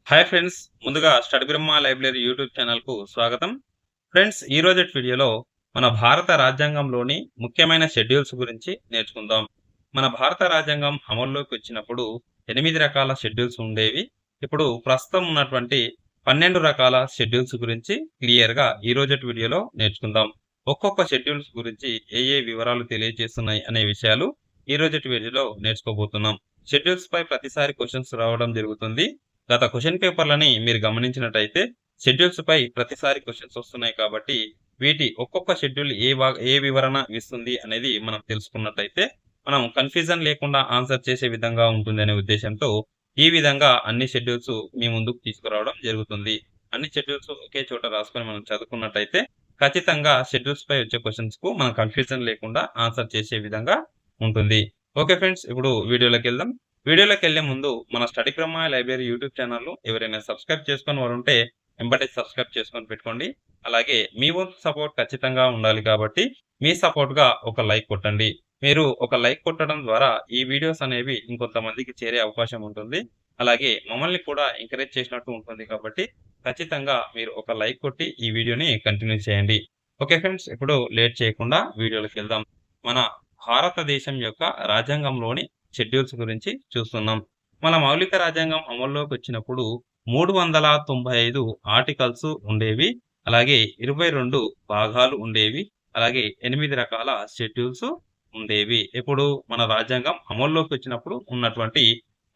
Hi friends, ముందుగా study బ్రహ్మ library YouTube ఛానల్‌కు స్వాగతం. ఫ్రెండ్స్, ఈ రోజటి వీడియోలో మన భారత రాజ్యాంగంలోని ముఖ్యమైన షెడ్యూల్స్ గురించి నేర్చుకుందాం. మన భారత రాజ్యాంగం అమల్లోకి వచ్చినప్పుడు 8 రకాల షెడ్యూల్స్ ఉండేవి. ఇప్పుడు ప్రస్తుతం ఉన్నటువంటి 12 రకాల షెడ్యూల్స్ గురించి క్లియర్‌గా ఈ రోజటి వీడియోలో నేర్చుకుందాం. ఒక్కొక్క షెడ్యూల్స్ గురించి ఏ వివరాలు తెలియజేస్తున్నాయి అనే విషయాలు ఈ రోజటి వీడియోలో నేర్చుకోబోతున్నాం. షెడ్యూల్స్‌పై ప్రతిసారి క్వెషన్స్ రావడం జరుగుతుంది. గత క్వెషన్ పేపర్‌లని మీరు గమనించినట్టయితే షెడ్యూల్స్‌పై ప్రతిసారి క్వెషన్స్ వస్తున్నాయి కాబట్టి వీటి ఒక్కొక్క షెడ్యూల్ ఏ వివరణ ఇస్తుంది అనేది మనం తెలుసుకున్నట్టయితే మనం కన్‌ఫ్యూజన్ లేకుండా ఆన్సర్ చేసే విధంగా ఉంటుందనే ఉద్దేశ్యంతో ఈ విధంగా అన్ని షెడ్యూల్స్ మీ ముందుకు తీసుకురావడం జరుగుతుంది. అన్ని షెడ్యూల్స్ ఒకే చోట రాసుకొని మనం చదువుకున్నట్టయితే ఖచ్చితంగా షెడ్యూల్స్‌పై వచ్చే క్వెషన్స్‌కు మనం కన్‌ఫ్యూజన్ లేకుండా ఆన్సర్ చేసే విధంగా ఉంటుంది. ఓకే ఫ్రెండ్స్, ఇప్పుడు వీడియోలోకెళ్దాం. వీడియోలోకెళ్ళే ముందు మన స్టడీ బ్రహ్మ లైబ్రరీ యూట్యూబ్ ఛానల్‌ను ఎవరైనా సబ్స్క్రైబ్ చేసుకొని వారుంటే వెంబటే సబ్స్క్రైబ్ చేసుకొని పెట్టుకోండి. అలాగే మీ వంతు సపోర్ట్ ఖచ్చితంగా ఉండాలి కాబట్టి మీ సపోర్ట్‌గా ఒక లైక్ కొట్టండి. మీరు ఒక లైక్ కొట్టడం ద్వారా ఈ వీడియోస్ అనేవి ఇంకొంతమందికి చేరే అవకాశం ఉంటుంది. అలాగే మమ్మల్ని కూడా ఎంకరేజ్ చేసినట్టు ఉంటుంది కాబట్టి ఖచ్చితంగా మీరు ఒక లైక్ కొట్టి ఈ వీడియోని కంటిన్యూ చేయండి. ఓకే ఫ్రెండ్స్, ఇప్పుడు లేట్ చేయకుండా వీడియోలోకెళ్దాం. మన భారతదేశం యొక్క రాజ్యాంగంలోని షెడ్యూల్స్ గురించి చూస్తున్నాం. మన మౌలిక రాజ్యాంగం అమల్లోకి వచ్చినప్పుడు 395 ఆర్టికల్స్ ఉండేవి. అలాగే 22 భాగాలు ఉండేవి. అలాగే 8 రకాల షెడ్యూల్స్ ఉండేవి. ఇప్పుడు మన రాజ్యాంగం అమల్లోకి వచ్చినప్పుడు ఉన్నటువంటి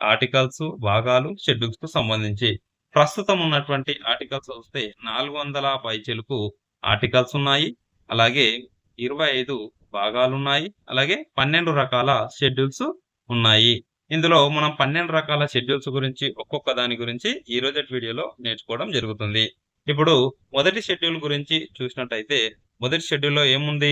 ఆర్టికల్స్, భాగాలు, షెడ్యూల్స్‌కు సంబంధించి ప్రస్తుతం ఉన్నటువంటి ఆర్టికల్స్ వస్తే 400 పైచిలుకు ఆర్టికల్స్ ఉన్నాయి. అలాగే 25 భాగాలున్నాయి. అలాగే 12 రకాల షెడ్యూల్స్ ఉన్నాయి. ఇందులో మనం 12 రకాల షెడ్యూల్స్ గురించి ఒక్కొక్క దాని గురించి ఈ రోజటి వీడియోలో నేర్చుకోవడం జరుగుతుంది. ఇప్పుడు మొదటి షెడ్యూల్ గురించి చూసినట్టయితే మొదటి షెడ్యూల్‌లో ఏముంది?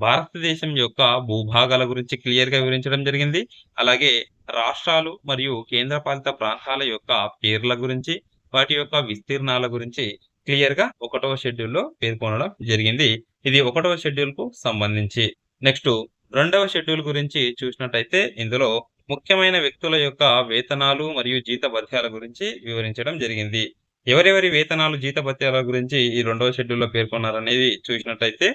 భారతదేశం యొక్క భూభాగాల గురించి క్లియర్‌గా వివరించడం జరిగింది. అలాగే రాష్ట్రాలు మరియు కేంద్రపాలిత ప్రాంతాల యొక్క పేర్ల గురించి, వాటి యొక్క విస్తీర్ణాల గురించి క్లియర్‌గా ఒకటవ షెడ్యూల్‌లో పేర్కొనడం జరిగింది. ఇది ఒకటవ షెడ్యూల్‌కు సంబంధించి. నెక్స్ట్ రెండవ షెడ్యూల్ గురించి చూసినట్టయితే ఇందులో ముఖ్యమైన వ్యక్తుల యొక్క వేతనాలు మరియు జీతభత్యాల గురించి వివరించడం జరిగింది. ఎవరెవరి వేతనాలు, జీతభత్యాల గురించి ఈ రెండవ షెడ్యూల్‌లో పేర్కొన్నారనేది చూసినట్టయితే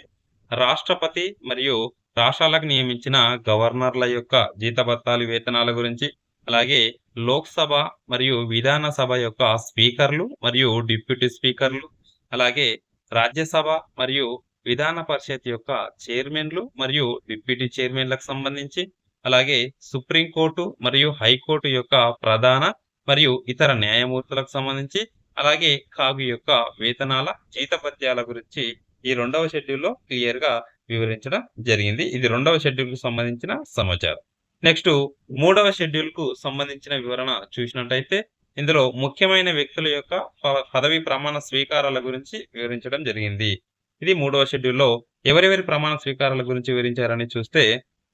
రాష్ట్రపతి మరియు రాష్ట్రాలకు నియమించిన గవర్నర్ల యొక్క జీతభత్యాలు, వేతనాల గురించి, అలాగే లోక్‌సభ మరియు విధాన సభ యొక్క స్పీకర్లు మరియు డిప్యూటీ స్పీకర్లు, అలాగే రాజ్యసభ మరియు విధాన పరిషత్ యొక్క చైర్మన్‌లు మరియు డిప్యూటీ చైర్మన్‌లకు సంబంధించి, అలాగే సుప్రీం కోర్టు మరియు హైకోర్టు యొక్క ప్రధాన మరియు ఇతర న్యాయమూర్తులకు సంబంధించి, అలాగే కాగు యొక్క వేతనాల, జీతభత్యాల గురించి ఈ రెండవ షెడ్యూల్‌లో క్లియర్‌గా వివరించడం జరిగింది. ఇది రెండవ షెడ్యూల్‌కు సంబంధించిన సమాచారం. నెక్స్ట్ మూడవ షెడ్యూల్‌కు సంబంధించిన వివరణ చూసినట్టయితే ఇందులో ముఖ్యమైన వ్యక్తుల యొక్క పదవి ప్రమాణ స్వీకారాల గురించి వివరించడం జరిగింది. ఇది మూడవ షెడ్యూల్‌లో ఎవరెవరి ప్రమాణ స్వీకారాల గురించి వివరించారని చూస్తే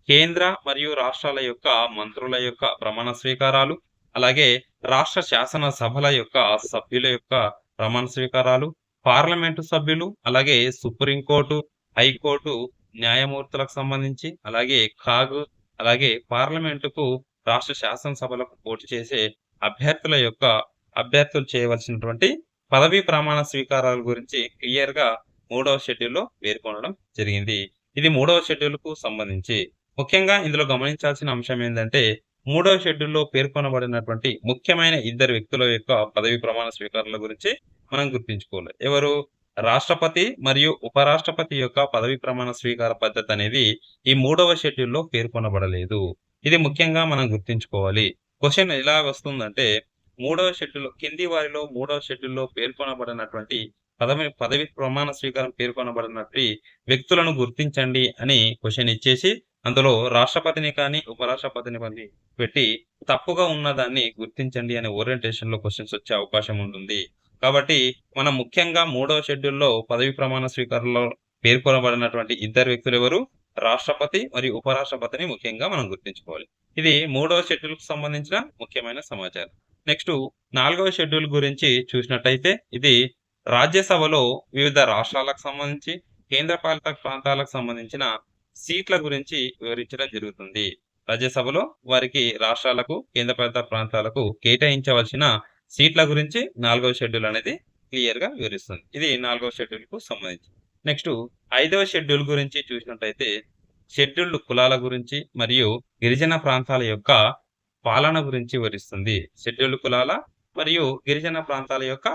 కేంద్ర మరియు రాష్ట్రాల యొక్క మంత్రుల యొక్క ప్రమాణ స్వీకారాలు, అలాగే రాష్ట్ర శాసన సభల యొక్క సభ్యుల యొక్క ప్రమాణ స్వీకారాలు, పార్లమెంటు సభ్యులు, అలాగే సుప్రీంకోర్టు, హైకోర్టు న్యాయమూర్తులకు సంబంధించి, అలాగే కాగ్, అలాగే పార్లమెంటుకు, రాష్ట్ర శాసనసభలకు పోటీ చేసే అభ్యర్థులు చేయవలసినటువంటి పదవీ ప్రమాణ స్వీకారాల గురించి క్లియర్‌గా మూడవ షెడ్యూల్‌లో పేర్కొనడం జరిగింది. ఇది మూడవ షెడ్యూల్‌కు సంబంధించి. ముఖ్యంగా ఇందులో గమనించాల్సిన అంశం ఏందంటే మూడవ షెడ్యూల్‌లో పేర్కొనబడినటువంటి ముఖ్యమైన ఇద్దరు వ్యక్తుల యొక్క పదవీ ప్రమాణ స్వీకారాల గురించి మనం గుర్తుంచుకోవాలి. ఎవరు? రాష్ట్రపతి మరియు ఉపరాష్ట్రపతి యొక్క పదవీ ప్రమాణ స్వీకార పద్ధతి అనేది ఈ మూడవ షెడ్యూల్‌లో పేర్కొనబడలేదు. ఇది ముఖ్యంగా మనం గుర్తుంచుకోవాలి. క్వెషన్ ఎలా వస్తుందంటే మూడవ షెడ్యూల్ కింది వారిలో మూడవ షెడ్యూల్‌లో పేర్కొనబడినటువంటి పదవి ప్రమాణ స్వీకారం పేర్కొనబడినటువంటి వ్యక్తులను గుర్తించండి అని క్వెషన్ ఇచ్చేసి అందులో రాష్ట్రపతిని కానీ, ఉపరాష్ట్రపతిని కానీ పెట్టి తప్పుగా ఉన్నదాన్ని గుర్తించండి అనే ఓరియంటేషన్‌లో క్వెషన్స్ వచ్చే అవకాశం ఉంటుంది. కాబట్టి మనం ముఖ్యంగా మూడవ షెడ్యూల్‌లో పదవి ప్రమాణ స్వీకారంలో పేర్కొనబడినటువంటి ఇద్దరు వ్యక్తులు ఎవరు? రాష్ట్రపతి మరియు ఉపరాష్ట్రపతిని ముఖ్యంగా మనం గుర్తుంచుకోవాలి. ఇది మూడవ షెడ్యూల్‌కు సంబంధించిన ముఖ్యమైన సమాచారం. నెక్స్ట్ నాలుగవ షెడ్యూల్ గురించి చూసినట్టయితే ఇది రాజ్యసభలో వివిధ రాష్ట్రాలకు సంబంధించి, కేంద్రపాలిత ప్రాంతాలకు సంబంధించిన సీట్ల గురించి వివరించడం జరుగుతుంది. రాజ్యసభలో వారికి రాష్ట్రాలకు, కేంద్రపాలిత ప్రాంతాలకు కేటాయించవలసిన సీట్ల గురించి 4వ షెడ్యూల్ అనేది క్లియర్‌గా వివరిస్తుంది. ఇది 4వ షెడ్యూల్‌కు సంబంధించి. నెక్స్ట్ 5వ షెడ్యూల్ గురించి చూసినట్టయితే షెడ్యూల్డ్ కులాల గురించి మరియు గిరిజన ప్రాంతాల యొక్క పాలన గురించి వివరిస్తుంది. షెడ్యూల్డ్ కులాల మరియు గిరిజన ప్రాంతాల యొక్క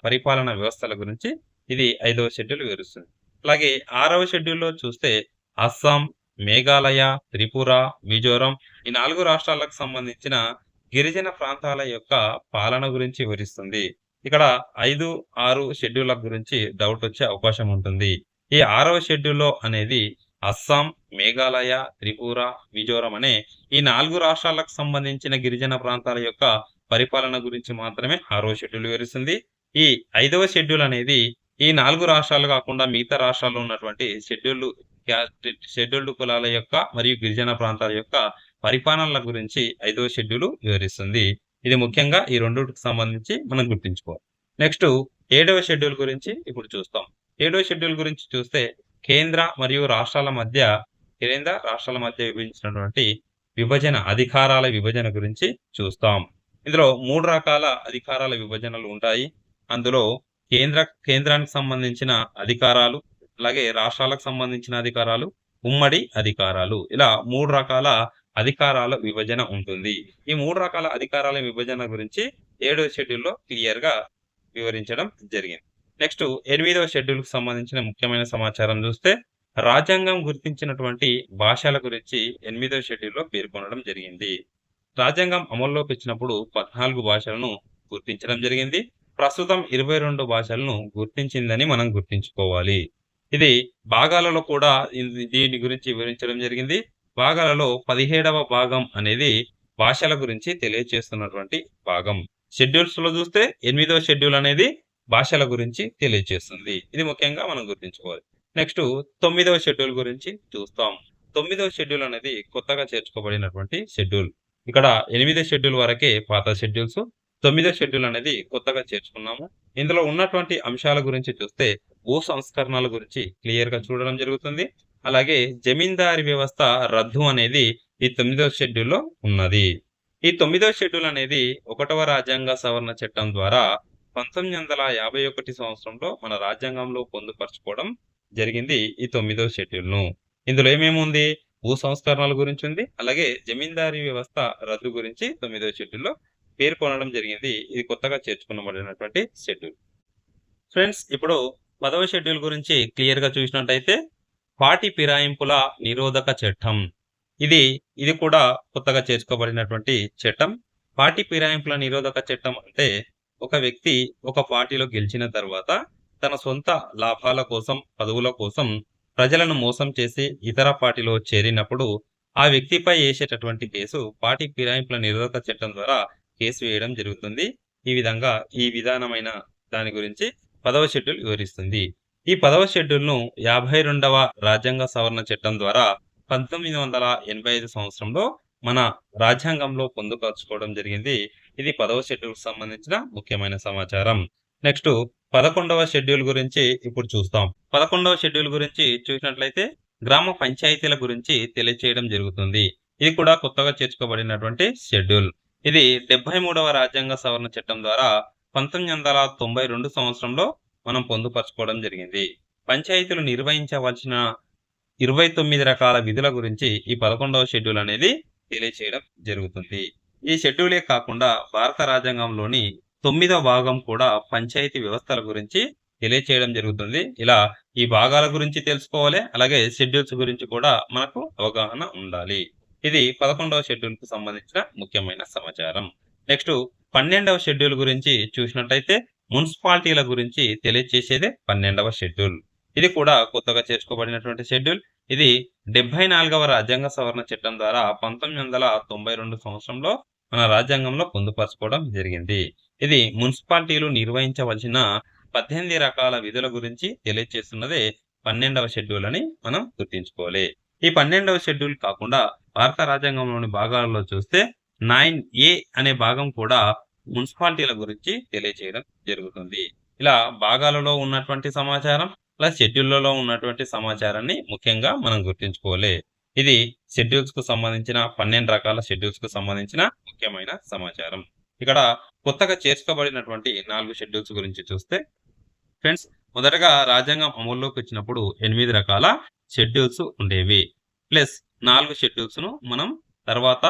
పరిపాలన వ్యవస్థల గురించి ఇది 5వ షెడ్యూల్ వివరిస్తుంది. అలాగే 6వ షెడ్యూల్‌లో చూస్తే అస్సాం, మేఘాలయ, త్రిపుర, మిజోరం ఈ 4 రాష్ట్రాలకు సంబంధించిన గిరిజన ప్రాంతాల యొక్క పాలన గురించి వివరిస్తుంది. ఇక్కడ 5, 6 షెడ్యూల్ల గురించి డౌట్ వచ్చే అవకాశం ఉంటుంది. ఈ 6వ షెడ్యూల్‌లో అనేది అస్సాం, మేఘాలయ, త్రిపుర, మిజోరం అనే ఈ 4 రాష్ట్రాలకు సంబంధించిన గిరిజన ప్రాంతాల యొక్క పరిపాలన గురించి మాత్రమే 6వ షెడ్యూల్ వివరిస్తుంది. ఈ 5వ షెడ్యూల్ అనేది ఈ 4 రాష్ట్రాలు కాకుండా మిగతా రాష్ట్రాల్లో ఉన్నటువంటి షెడ్యూల్డ్ కులాల యొక్క మరియు గిరిజన ప్రాంతాల యొక్క పరిపాలనల గురించి 5వ షెడ్యూల్ వివరిస్తుంది. ఇది ముఖ్యంగా ఈ రెండిటికి సంబంధించి మనం గుర్తుంచుకోవాలి. నెక్స్ట్ 7వ షెడ్యూల్ గురించి ఇప్పుడు చూస్తాం. 7వ షెడ్యూల్ గురించి చూస్తే కేంద్ర రాష్ట్రాల మధ్య విభజించినటువంటి అధికారాల విభజన గురించి చూస్తాం. ఇందులో 3 రకాల అధికారాల విభజనలు ఉంటాయి. అందులో కేంద్రానికి సంబంధించిన అధికారాలు, అలాగే రాష్ట్రాలకు సంబంధించిన అధికారాలు, ఉమ్మడి అధికారాలు ఇలా 3 రకాల అధికారాల విభజన ఉంటుంది. ఈ 3 రకాల అధికారాల విభజన గురించి 7వ షెడ్యూల్‌లో క్లియర్‌గా వివరించడం జరిగింది. నెక్స్ట్ 8వ షెడ్యూల్‌కి సంబంధించిన ముఖ్యమైన సమాచారం చూస్తే రాజ్యాంగం గుర్తించినటువంటి భాషల గురించి 8వ షెడ్యూల్‌లో పేర్కొనడం జరిగింది. రాజ్యాంగం అమల్లోకి వచ్చినప్పుడు 14 భాషలను గుర్తించడం జరిగింది. ప్రస్తుతం 22 భాషలను గుర్తించిందని మనం గుర్తుంచుకోవాలి. ఇది భాగాలలో కూడా దీని గురించి వివరించడం జరిగింది. భాగాలలో 17వ భాగం అనేది భాషల గురించి తెలియజేస్తున్నటువంటి భాగం. షెడ్యూల్స్‌లో చూస్తే 8వ షెడ్యూల్ అనేది భాషల గురించి తెలియజేస్తుంది. ఇది ముఖ్యంగా మనం గుర్తుంచుకోవాలి. నెక్స్ట్ 9వ షెడ్యూల్ గురించి చూస్తాం. 9వ షెడ్యూల్ అనేది కొత్తగా చేర్చుకోబడినటువంటి షెడ్యూల్. ఇక్కడ 8వ షెడ్యూల్ వరకే పాత షెడ్యూల్స్. 9వ షెడ్యూల్ అనేది కొత్తగా చేర్చుకున్నాము. ఇందులో ఉన్నటువంటి అంశాల గురించి చూస్తే భూ సంస్కరణల గురించి క్లియర్‌గా చూడడం జరుగుతుంది. అలాగే జమీందారీ వ్యవస్థ రద్దు అనేది ఈ 9వ షెడ్యూల్‌లో ఉన్నది. ఈ 9వ షెడ్యూల్ అనేది 1వ రాజ్యాంగ సవరణ చట్టం ద్వారా 1951 సంవత్సరంలో మన రాజ్యాంగంలో పొందుపరచుకోవడం జరిగింది ఈ 9వ షెడ్యూల్‌ను. ఇందులో ఏమేమి ఉంది? భూ సంస్కరణల గురించి ఉంది. అలాగే జమీందారీ వ్యవస్థ రద్దు గురించి 9వ షెడ్యూల్‌లో పేర్కొనడం జరిగింది. ఇది కొత్తగా చేర్చుకునబడినటువంటి షెడ్యూల్. ఫ్రెండ్స్ ఇప్పుడు 10వ షెడ్యూల్ గురించి క్లియర్‌గా చూసినట్టయితే పార్టీ ఫిరాయింపుల నిరోధక చట్టం. ఇది కూడా కొత్తగా చేర్చుకోబడినటువంటి చట్టం. పార్టీ ఫిరాయింపుల నిరోధక చట్టం అంటే ఒక వ్యక్తి ఒక పార్టీలో గెలిచిన తర్వాత తన సొంత లాభాల కోసం, పదవుల కోసం ప్రజలను మోసం చేసి ఇతర పార్టీలో చేరినప్పుడు ఆ వ్యక్తిపై వేసేటటువంటి కేసు పార్టీ ఫిరాయింపుల నిరోధక చట్టం ద్వారా కేసు వేయడం జరుగుతుంది. ఈ విధానమైన దాని గురించి 10వ షెడ్యూల్ వివరిస్తుంది. ఈ 10వ షెడ్యూల్‌ను 52వ రాజ్యాంగ సవరణ చట్టం ద్వారా 1985 సంవత్సరంలో మన రాజ్యాంగంలో పొందుపరచుకోవడం జరిగింది. ఇది 10వ షెడ్యూల్‌కి సంబంధించిన ముఖ్యమైన సమాచారం. నెక్స్ట్ 11వ షెడ్యూల్ గురించి ఇప్పుడు చూస్తాం. 11వ షెడ్యూల్ గురించి చూసినట్లయితే గ్రామ పంచాయతీల గురించి తెలియజేయడం జరుగుతుంది. ఇది కూడా కొత్తగా చేర్చుకోబడినటువంటి షెడ్యూల్. ఇది 73వ రాజ్యాంగ సవరణ చట్టం ద్వారా 1992 సంవత్సరంలో మనం పొందుపరచుకోవడం జరిగింది. పంచాయతీలు నిర్వహించవలసిన 29 రకాల విధుల గురించి ఈ 11వ షెడ్యూల్ అనేది తెలియజేయడం జరుగుతుంది. ఈ షెడ్యూలే కాకుండా భారత రాజ్యాంగంలోని 9వ భాగం కూడా పంచాయతీ వ్యవస్థల గురించి తెలియజేయడం జరుగుతుంది. ఇలా ఈ భాగాల గురించి తెలుసుకోవాలి. అలాగే షెడ్యూల్స్ గురించి కూడా మనకు అవగాహన ఉండాలి. ఇది 11వ షెడ్యూల్‌కు సంబంధించిన ముఖ్యమైన సమాచారం. నెక్స్ట్ 12వ షెడ్యూల్ గురించి చూసినట్టయితే మున్సిపాలిటీల గురించి తెలియజేసేదే 12వ షెడ్యూల్. ఇది కూడా కొత్తగా చేర్చుకోబడినటువంటి షెడ్యూల్. ఇది 74వ రాజ్యాంగ సవరణ చట్టం ద్వారా 1992 సంవత్సరంలో మన రాజ్యాంగంలో పొందుపరచుకోవడం జరిగింది. ఇది మున్సిపాలిటీలు నిర్వహించవలసిన 18 రకాల విధుల గురించి తెలియజేస్తున్నదే 12వ షెడ్యూల్ అని మనం గుర్తుంచుకోవాలి. ఈ 12వ షెడ్యూల్ కాకుండా భారత రాజ్యాంగంలోని భాగాలలో చూస్తే 9A అనే భాగం కూడా మున్సిపాలిటీల గురించి తెలియజేయడం జరుగుతుంది. ఇలా భాగాలలో ఉన్నటువంటి సమాచారం ప్లస్ షెడ్యూల్లలో ఉన్నటువంటి సమాచారాన్ని ముఖ్యంగా మనం గుర్తుంచుకోవాలి. ఇది షెడ్యూల్స్ కు సంబంధించిన 12 రకాల షెడ్యూల్స్ కు సంబంధించిన ముఖ్యమైన సమాచారం. ఇక్కడ కొత్తగా చేర్చుకోబడినటువంటి 4 షెడ్యూల్స్ గురించి చూస్తే ఫ్రెండ్స్, మొదటగా రాజ్యాంగం అమల్లోకి వచ్చినప్పుడు 8 రకాల షెడ్యూల్స్ ఉండేవి. ప్లస్ 4 షెడ్యూల్స్‌ను మనం తర్వాత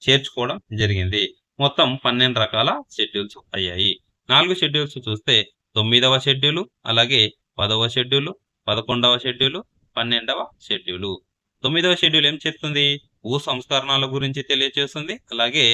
చేర్చుకోవడం జరిగింది. మొత్తం 12 రకాల షెడ్యూల్స్ అయ్యాయి. 4 షెడ్యూల్స్ చూస్తే 9వ షెడ్యూలు, అలాగే 10వ షెడ్యూలు, 11వ షెడ్యూలు, 12వ షెడ్యూలు. 9వ షెడ్యూల్ ఏం చేస్తుంది? భూ సంస్కరణల గురించి తెలియజేస్తుంది. అలాగే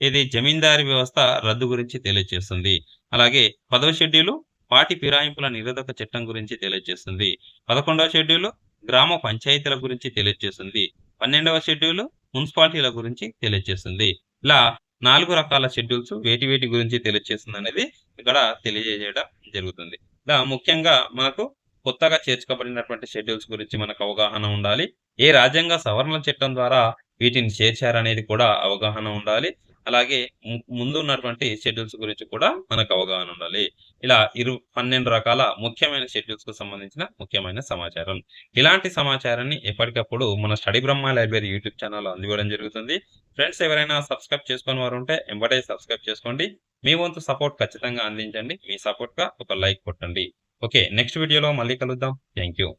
ఇది జమీందారీ వ్యవస్థ రద్దు గురించి తెలియజేస్తుంది. అలాగే 10వ షెడ్యూలు వాటి ఫిరాయింపుల నిరోధక చట్టం గురించి తెలియజేస్తుంది. 11వ షెడ్యూల్ గ్రామ పంచాయతీల గురించి తెలియజేస్తుంది. 12వ షెడ్యూల్ మున్సిపాలిటీల గురించి తెలియజేస్తుంది. ఇలా 4 రకాల షెడ్యూల్స్ వేటి వేటి గురించి తెలియజేస్తుంది అనేది ఇక్కడ తెలియజేయడం జరుగుతుంది. ఇలా ముఖ్యంగా మనకు కొత్తగా చేర్చుకోబడినటువంటి షెడ్యూల్స్ గురించి మనకు అవగాహన ఉండాలి. ఏ రాజ్యాంగ సవరణల చట్టం ద్వారా వీటిని చేర్చారనేది కూడా అవగాహన ఉండాలి. అలాగే ముందు ఉన్నటువంటి షెడ్యూల్స్ గురించి కూడా మనకు అవగాహన ఉండాలి. ఇలా 12 రకాల ముఖ్యమైన షెడ్యూల్స్‌కు సంబంధించిన ముఖ్యమైన సమాచారం. ఇలాంటి సమాచారాన్ని ఎప్పటికప్పుడు మన స్టడీ బ్రహ్మ లైబ్రరీ యూట్యూబ్ ఛానెల్‌లో అందివ్వడం జరుగుతుంది. ఫ్రెండ్స్, ఎవరైనా సబ్స్క్రైబ్ చేసుకోని వారు ఉంటే ఎంబటే సబ్స్క్రైబ్ చేసుకోండి. మీ వంతు సపోర్ట్ ఖచ్చితంగా అందించండి. మీ సపోర్ట్‌గా ఒక లైక్ కొట్టండి. ఓకే. నెక్స్ట్ వీడియోలో మళ్ళీ కలుద్దాం. Thank you.